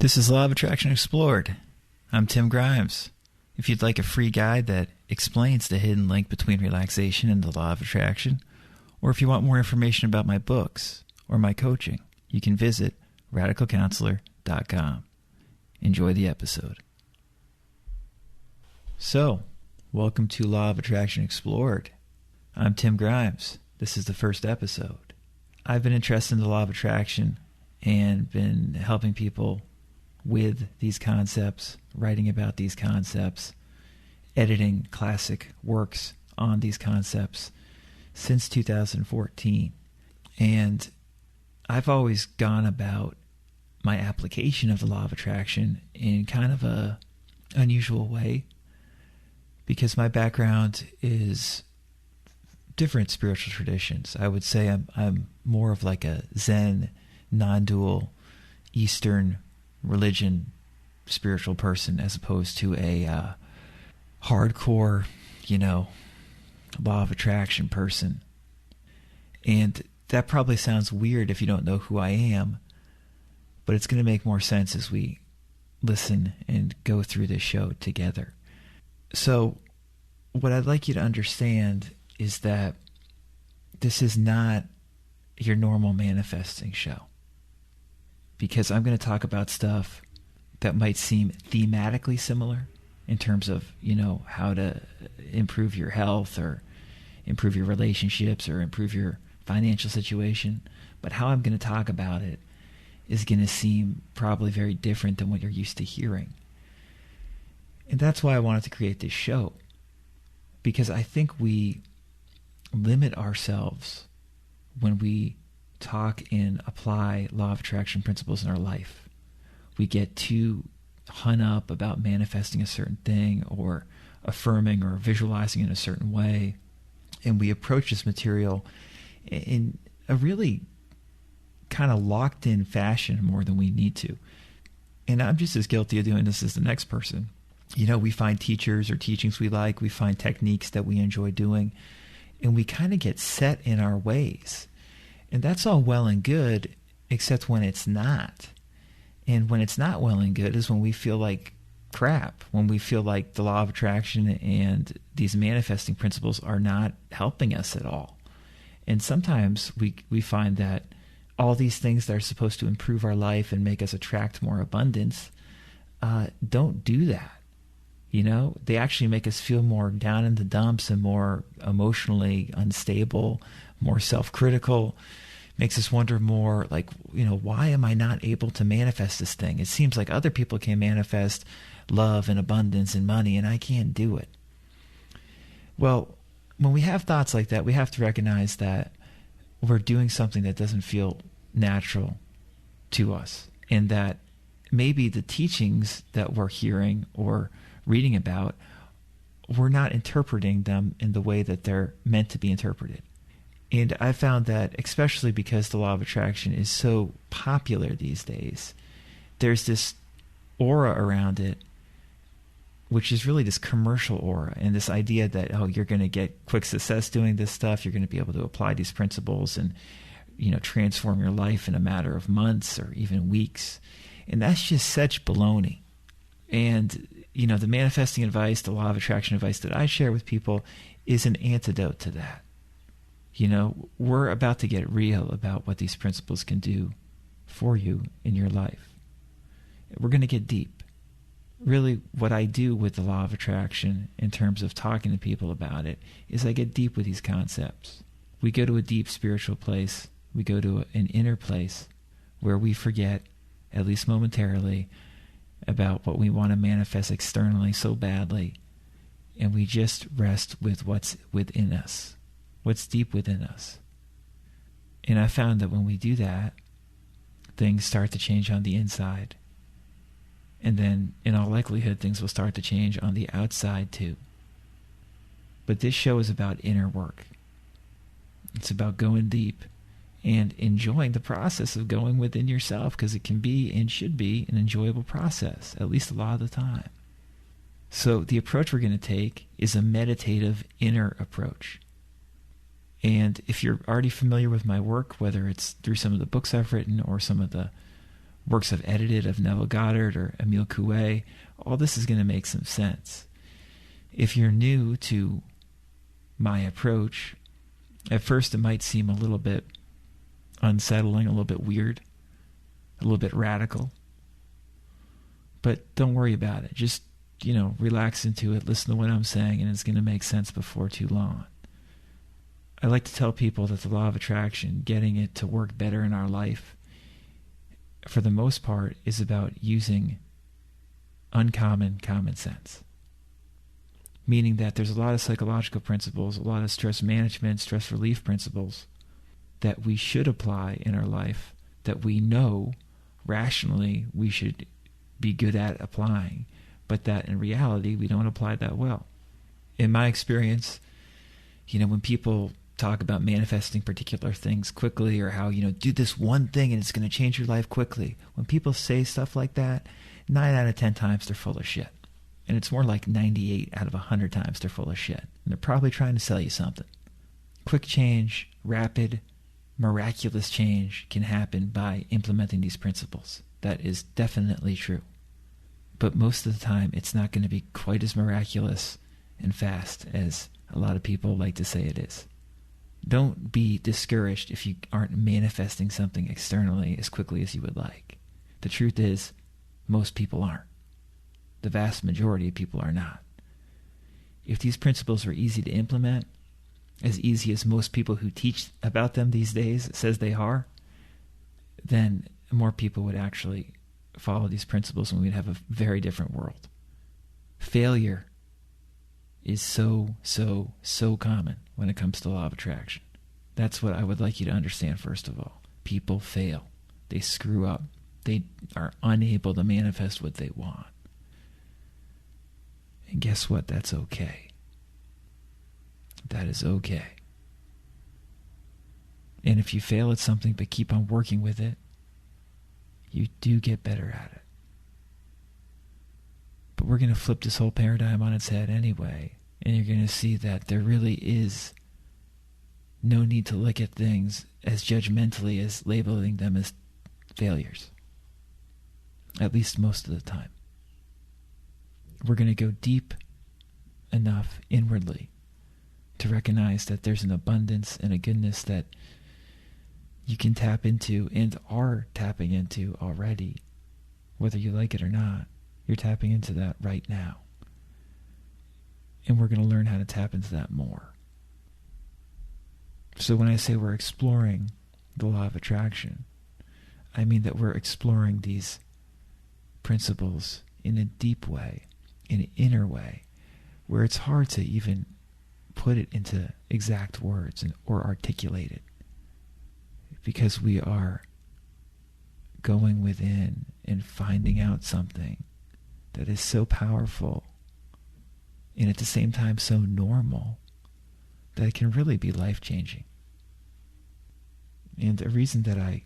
This is Law of Attraction Explored. I'm Tim Grimes. If you'd like a free guide that explains the hidden link between relaxation and the law of attraction, or if you want more information about my books or my coaching, you can visit radicalcounselor.com. Enjoy the episode. So, welcome to Law of Attraction Explored. I'm Tim Grimes. This is the first episode. I've been interested in the law of attraction and been helping people with these concepts, writing about these concepts, editing classic works on these concepts since 2014. And I've always gone about my application of the law of attraction in kind of a unusual way, because my background is different spiritual traditions. I would say I'm more of like a Zen, non-dual, Eastern religion spiritual person, as opposed to a hardcore, law of attraction person. And that probably sounds weird if you don't know who I am, but it's going to make more sense as we listen and go through this show together. So what I'd like you to understand is that this is not your normal manifesting show, because I'm going to talk about stuff that might seem thematically similar in terms of, how to improve your health or improve your relationships or improve your financial situation. But how I'm going to talk about it is going to seem probably very different than what you're used to hearing. And that's why I wanted to create this show, because I think we limit ourselves when we talk and apply law of attraction principles in our life. We get too hung up about manifesting a certain thing or affirming or visualizing in a certain way, and we approach this material in a really kind of locked in fashion more than we need to. And I'm just as guilty of doing this as the next person. We find teachers or teachings we like, we find techniques that we enjoy doing, and we kind of get set in our ways. And that's all well and good, except when it's not. And when it's not well and good is when we feel like crap, when we feel like the law of attraction and these manifesting principles are not helping us at all. And sometimes we find that all these things that are supposed to improve our life and make us attract more abundance don't do that. They actually make us feel more down in the dumps and more emotionally unstable, more self-critical, makes us wonder more like, why am I not able to manifest this thing? It seems like other people can manifest love and abundance and money, and I can't do it. Well, when we have thoughts like that, we have to recognize that we're doing something that doesn't feel natural to us, and that maybe the teachings that we're hearing or reading about, we're not interpreting them in the way that they're meant to be interpreted. And I found that, especially because the law of attraction is so popular these days, there's this aura around it, which is really this commercial aura, and this idea that, you're going to get quick success doing this stuff, you're going to be able to apply these principles and, transform your life in a matter of months or even weeks. And that's just such baloney. And, the manifesting advice, the law of attraction advice that I share with people is an antidote to that. We're about to get real about what these principles can do for you in your life. We're going to get deep. Really, what I do with the law of attraction in terms of talking to people about it is I get deep with these concepts. We go to a deep spiritual place. We go to an inner place where we forget, at least momentarily, about what we want to manifest externally so badly, and we just rest with what's within us, what's deep within us. And I found that when we do that, things start to change on the inside. And then, in all likelihood, things will start to change on the outside too. But this show is about inner work. It's about going deep and enjoying the process of going within yourself, because it can be and should be an enjoyable process, at least a lot of the time. So the approach we're going to take is a meditative inner approach. And if you're already familiar with my work, whether it's through some of the books I've written or some of the works I've edited of Neville Goddard or Emile Coué, all this is going to make some sense. If you're new to my approach, at first it might seem a little bit unsettling, a little bit weird, a little bit radical. But don't worry about it. Just, relax into it, listen to what I'm saying, and it's going to make sense before too long. I like to tell people that the law of attraction, getting it to work better in our life, for the most part, is about using uncommon common sense. Meaning that there's a lot of psychological principles, a lot of stress management, stress relief principles that we should apply in our life, that we know rationally we should be good at applying, but that in reality we don't apply that well. In my experience, when people talk about manifesting particular things quickly, or how, do this one thing and it's going to change your life quickly. When people say stuff like that, 9 out of 10 times they're full of shit. And it's more like 98 out of 100 times they're full of shit. And they're probably trying to sell you something. Quick change, rapid, miraculous change can happen by implementing these principles. That is definitely true. But most of the time, it's not going to be quite as miraculous and fast as a lot of people like to say it is. Don't be discouraged if you aren't manifesting something externally as quickly as you would like. The truth is, most people aren't. The vast majority of people are not. If these principles were easy to implement, as easy as most people who teach about them these days says they are, then more people would actually follow these principles and we'd have a very different world. Failure is so common when it comes to law of attraction. That's what I would like you to understand first of all. People fail. They screw up. They are unable to manifest what they want. And guess what? That's okay. That is okay. And if you fail at something but keep on working with it, you do get better at it. But we're going to flip this whole paradigm on its head anyway, and you're going to see that there really is no need to look at things as judgmentally as labeling them as failures. At least most of the time. We're going to go deep enough inwardly to recognize that there's an abundance and a goodness that you can tap into and are tapping into already. Whether you like it or not, you're tapping into that right now. And we're going to learn how to tap into that more. So when I say we're exploring the law of attraction, I mean that we're exploring these principles in a deep way, in an inner way, where it's hard to even put it into exact words or articulate it. Because we are going within and finding out something that is so powerful and at the same time so normal that it can really be life-changing. And the reason that I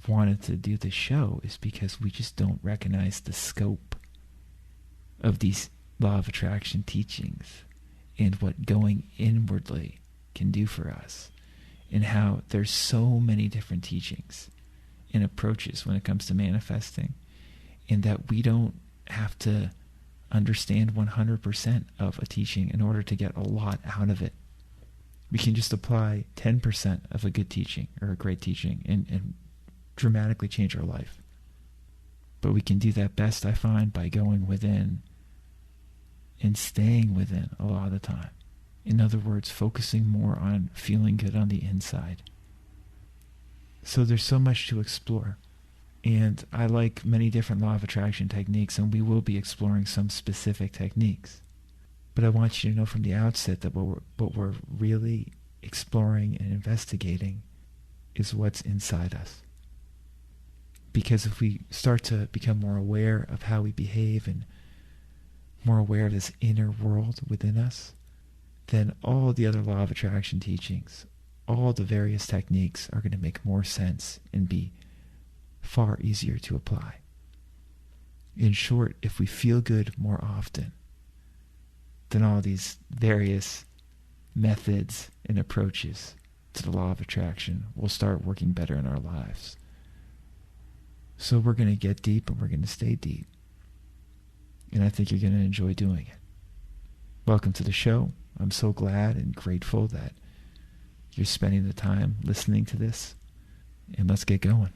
wanted to do this show is because we just don't recognize the scope of these law of attraction teachings and what going inwardly can do for us, and how there's so many different teachings and approaches when it comes to manifesting, and that we don't have to understand 100% of a teaching in order to get a lot out of it. We can just apply 10% of a good teaching or a great teaching and dramatically change our life. But we can do that best, I find, by going within and staying within a lot of the time. In other words, focusing more on feeling good on the inside. So there's so much to explore. And I like many different law of attraction techniques, and we will be exploring some specific techniques. But I want you to know from the outset that what we're really exploring and investigating is what's inside us. Because if we start to become more aware of how we behave and more aware of this inner world within us, then all the other law of attraction teachings, all the various techniques are going to make more sense and be far easier to apply. In short, if we feel good more often, then all these various methods and approaches to the law of attraction will start working better in our lives. So we're going to get deep and we're going to stay deep. And I think you're going to enjoy doing it. Welcome to the show. I'm so glad and grateful that you're spending the time listening to this. And let's get going.